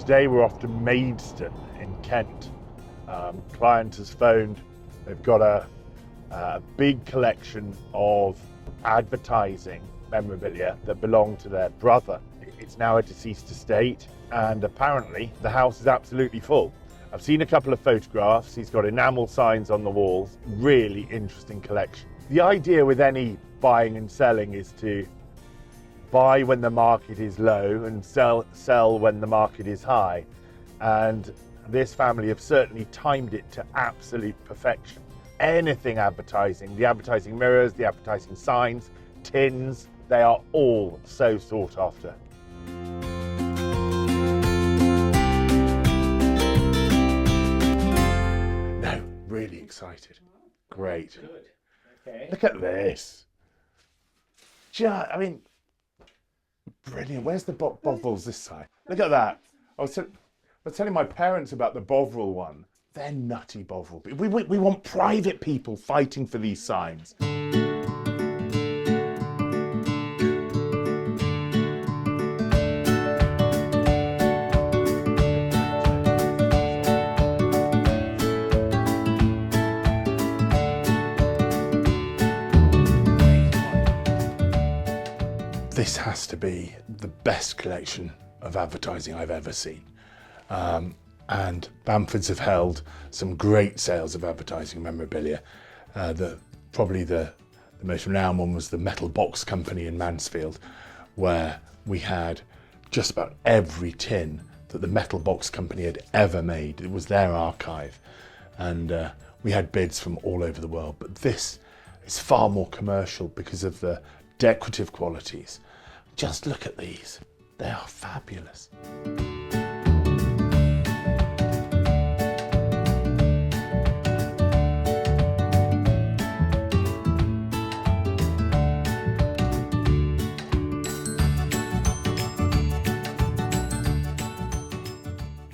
Today we're off to Maidstone in Kent. Client has phoned. They've got a big collection of advertising memorabilia that belonged to their brother. It's now a deceased estate, and apparently the house is absolutely full. I've seen a couple of photographs. He's got enamel signs on the walls. Really interesting collection. The idea with any buying and selling is to buy when the market is low and sell when the market is high. And this family have certainly timed it to absolute perfection. Anything advertising, the advertising mirrors, the advertising signs, tins, they are all so sought after. No, really excited. Great. Good. Okay. Look at this. I mean, brilliant. Where's the Bovrils this side? Look at that. I was telling my parents about the Bovril one. They're nutty Bovril. We want private people fighting for these signs. This has to be the best collection of advertising I've ever seen. And Bamfords have held some great sales of advertising memorabilia. Probably the most renowned one was the Metal Box Company in Mansfield, where we had just about every tin that the Metal Box Company had ever made. It was their archive, and we had bids from all over the world. But this is far more commercial because of the decorative qualities. Just look at these. They are fabulous.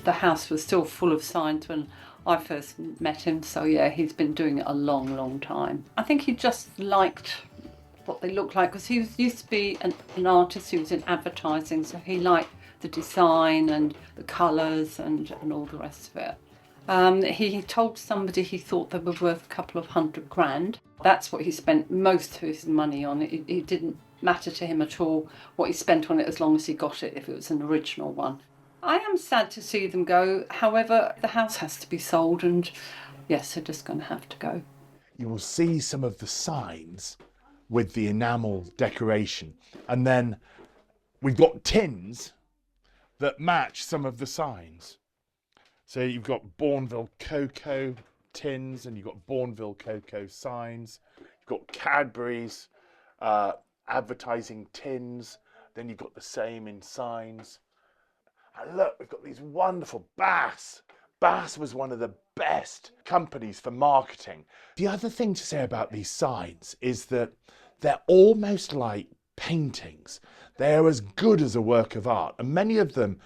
The house was still full of signs when I first met him, so yeah, he's been doing it a long, long time. I think he just liked what they looked like, because he used to be an artist who was in advertising, so he liked the design and the colours and all the rest of it. He told somebody he thought they were worth a couple of £100,000. That's what he spent most of his money on. It didn't matter to him at all what he spent on it, as long as he got it if it was an original one. I am sad to see them go. However, the house has to be sold, and yes, they're just going to have to go. You will see some of the signs with the enamel decoration, and then we've got tins that match some of the signs. So you've got Bourneville Cocoa tins, and you've got Bourneville Cocoa signs. You've got Cadbury's advertising tins. Then you've got the same in signs. And look, we've got these wonderful Bass. Bass was one of the best companies for marketing. The other thing to say about these signs is that they're almost like paintings. They're as good as a work of art. And many of them,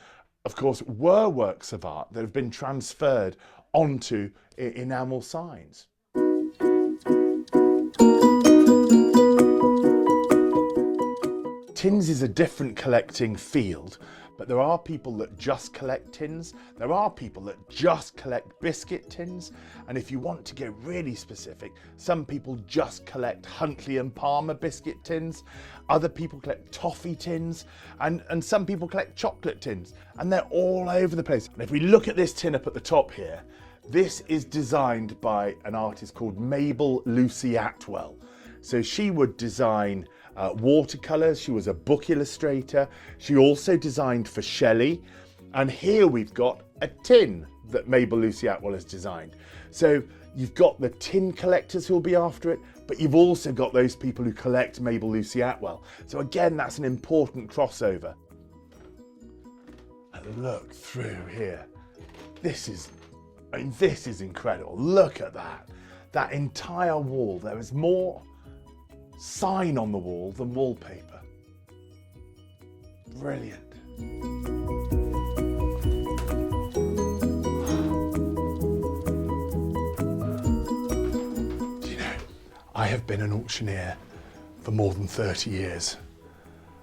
of course, were works of art that have been transferred onto enamel signs. Tins is a different collecting field, but there are people that just collect tins. There are people that just collect biscuit tins. And if you want to get really specific, some people just collect Huntley and Palmer biscuit tins. Other people collect toffee tins, and some people collect chocolate tins. And they're all over the place. And if we look at this tin up at the top here, this is designed by an artist called Mabel Lucy Atwell. So she would design watercolours. She was a book illustrator. She also designed for Shelley. And here we've got a tin that Mabel Lucy Atwell has designed. So you've got the tin collectors who'll be after it, but you've also got those people who collect Mabel Lucy Atwell. So again, that's an important crossover. And look through here. This is incredible. Look at that. That entire wall. There is more sign on the wall than wallpaper. Brilliant. Do you know, I have been an auctioneer for more than 30 years,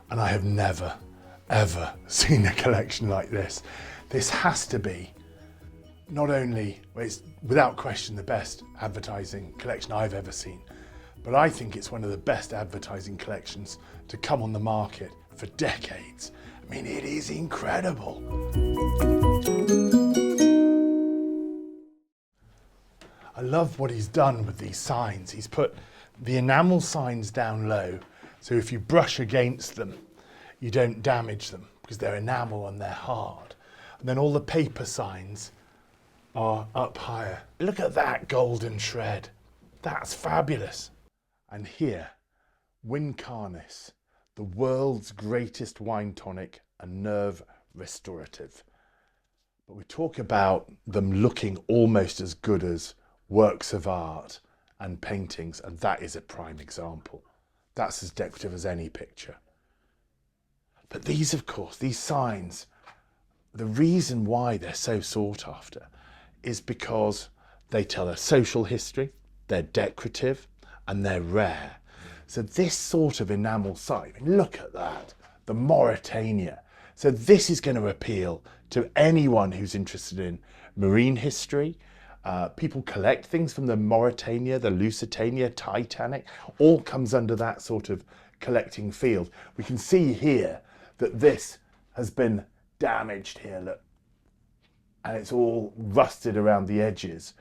and I have never, ever seen a collection like this. This has to be not only, well, it's without question the best advertising collection I've ever seen, but I think it's one of the best advertising collections to come on the market for decades. I mean, it is incredible. I love what he's done with these signs. He's put the enamel signs down low, so if you brush against them, you don't damage them because they're enamel and they're hard. And then all the paper signs are up higher. Look at that golden shred. That's fabulous. And here, Wincarnis, the world's greatest wine tonic and nerve restorative. But we talk about them looking almost as good as works of art and paintings, and that is a prime example. That's as decorative as any picture. But these, of course, these signs, the reason why they're so sought after is because they tell a social history, they're decorative, and they're rare. So this sort of enamel sign, I mean, look at that, the Mauritania. So this is going to appeal to anyone who's interested in marine history. People collect things from the Mauritania, the Lusitania, Titanic, all comes under that sort of collecting field. We can see here that this has been damaged here, look, and it's all rusted around the edges.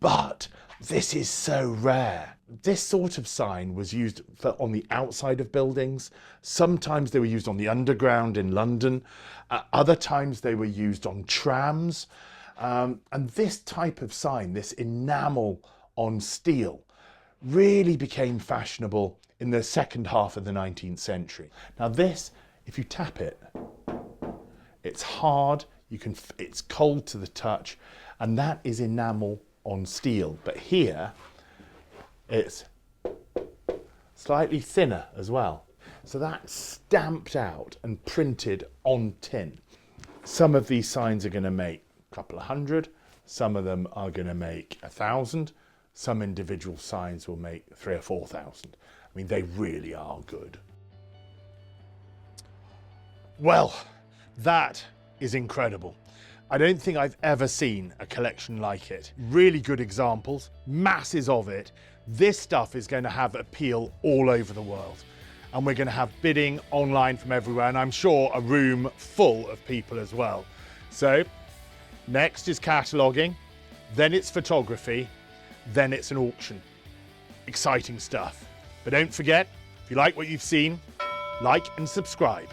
But this is so rare. This sort of sign was used on the outside of buildings. Sometimes they were used on the underground in London. Other times they were used on trams. And this type of sign, this enamel on steel, really became fashionable in the second half of the 19th century. Now this, if you tap it, it's hard, it's cold to the touch, and that is enamel on steel. But here, it's slightly thinner as well. So that's stamped out and printed on tin. Some of these signs are going to make a couple of hundred, some of them are going to make 1,000, some individual signs will make 3,000 or 4,000. I mean, they really are good. Well, that is incredible. I don't think I've ever seen a collection like it. Really good examples, masses of it. This stuff is going to have appeal all over the world. And we're going to have bidding online from everywhere, and I'm sure a room full of people as well. So next is cataloguing, then it's photography, then it's an auction. Exciting stuff. But don't forget, if you like what you've seen, like and subscribe.